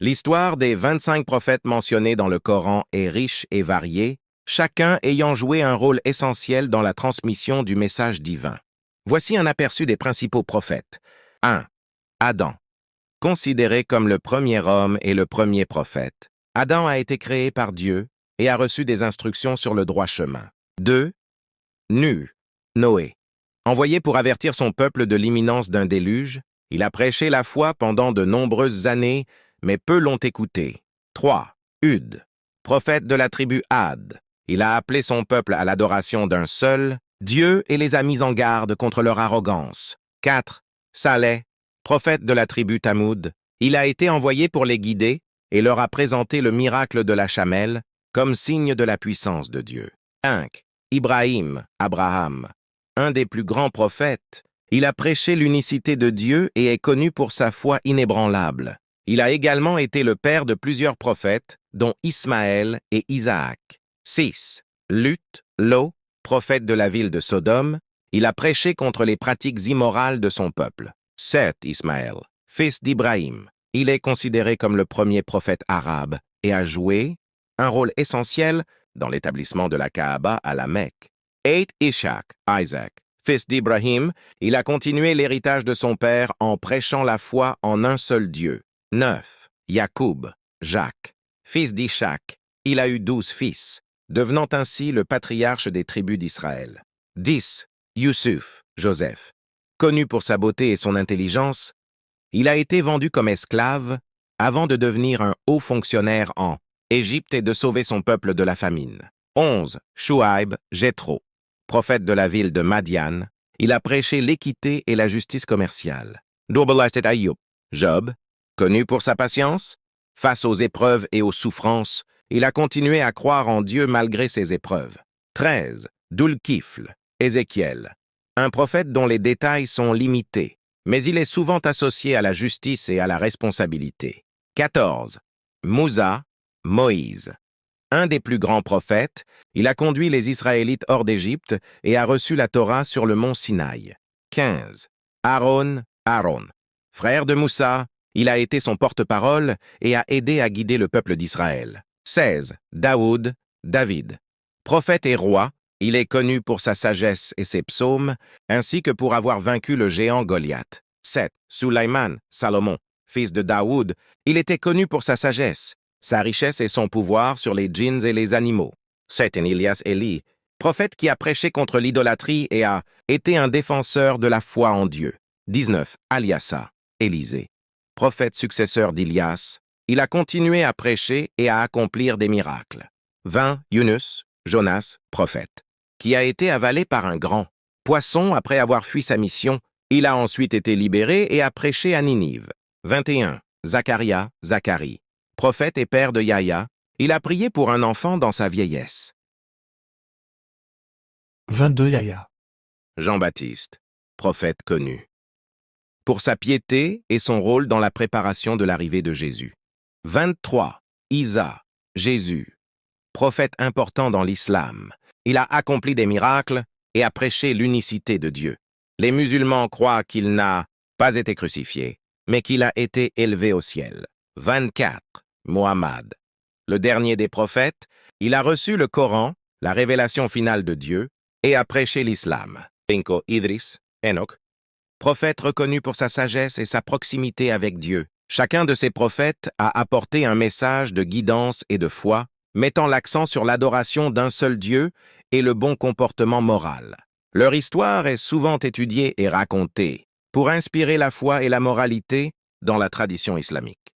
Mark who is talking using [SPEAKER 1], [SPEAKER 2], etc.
[SPEAKER 1] L'histoire des 25 prophètes mentionnés dans le Coran est riche et variée, chacun ayant joué un rôle essentiel dans la transmission du message divin. Voici un aperçu des principaux prophètes. 1. Adam. Considéré comme le premier homme et le premier prophète, Adam a été créé par Dieu et a reçu des instructions sur le droit chemin. 2. Nu. Noé. Envoyé pour avertir son peuple de l'imminence d'un déluge, il a prêché la foi pendant de nombreuses années, mais peu l'ont écouté. 3. Hud. Prophète de la tribu Had. Il a appelé son peuple à l'adoration d'un seul Dieu et les a mis en garde contre leur arrogance. 4. Saleh. Prophète de la tribu Tamoud. Il a été envoyé pour les guider et leur a présenté le miracle de la chamelle comme signe de la puissance de Dieu. 5. Ibrahim, Abraham. Un des plus grands prophètes, il a prêché l'unicité de Dieu et est connu pour sa foi inébranlable. Il a également été le père de plusieurs prophètes, dont Ismaël et Isaac. 6. Lut, Lot, prophète de la ville de Sodome, il a prêché contre les pratiques immorales de son peuple. 7. Ismaël, fils d'Ibrahim, il est considéré comme le premier prophète arabe et a joué un rôle essentiel dans l'établissement de la Kaaba à la Mecque. 8. Ishaq, Isaac, fils d'Ibrahim, il a continué l'héritage de son père en prêchant la foi en un seul Dieu. 9. Yacoub, Jacques, fils d'Ishaq, il a eu 12 fils, devenant ainsi le patriarche des tribus d'Israël. 10. Yusuf, Joseph, connu pour sa beauté et son intelligence, il a été vendu comme esclave avant de devenir un haut fonctionnaire en Égypte et de sauver son peuple de la famine. 11. Shuaib, Jéthro, prophète de la ville de Madian, il a prêché l'équité et la justice commerciale. 12. Ayyub, Job, connu pour sa patience, face aux épreuves et aux souffrances, il a continué à croire en Dieu malgré ses épreuves. 13. Dhul-Kifl, Ézéchiel, un prophète dont les détails sont limités, mais il est souvent associé à la justice et à la responsabilité. 14. Mousa, Moïse, un des plus grands prophètes, il a conduit les Israélites hors d'Égypte et a reçu la Torah sur le mont Sinaï. 15. Aaron, frère de Moussa, il a été son porte-parole et a aidé à guider le peuple d'Israël. 16. David, prophète et roi, il est connu pour sa sagesse et ses psaumes, ainsi que pour avoir vaincu le géant Goliath. 7. Sulaiman, Salomon, fils de Daoud, il était connu pour sa sagesse, sa richesse et son pouvoir sur les djinns et les animaux. 7. Élias Élie, prophète qui a prêché contre l'idolâtrie et a été un défenseur de la foi en Dieu. 19. Aliasa, Élisée, prophète successeur d'Ilias, il a continué à prêcher et à accomplir des miracles. 20. Yunus, Jonas, prophète, qui a été avalé par un grand poisson après avoir fui sa mission. Il a ensuite été libéré et a prêché à Ninive. 21. Zacharie, prophète et père de Yahya, il a prié pour un enfant dans sa vieillesse.
[SPEAKER 2] 22. Yahya.
[SPEAKER 1] Jean-Baptiste, prophète connu, pour sa piété et son rôle dans la préparation de l'arrivée de Jésus. 23. Isa, Jésus, prophète important dans l'islam. Il a accompli des miracles et a prêché l'unicité de Dieu. Les musulmans croient qu'il n'a pas été crucifié, mais qu'il a été élevé au ciel. 24. Mohammed, le dernier des prophètes, il a reçu le Coran, la révélation finale de Dieu, et a prêché l'islam. 5. Idris, Enoch, prophète reconnu pour sa sagesse et sa proximité avec Dieu. Chacun de ces prophètes a apporté un message de guidance et de foi, mettant l'accent sur l'adoration d'un seul Dieu et le bon comportement moral. Leur histoire est souvent étudiée et racontée pour inspirer la foi et la moralité dans la tradition islamique.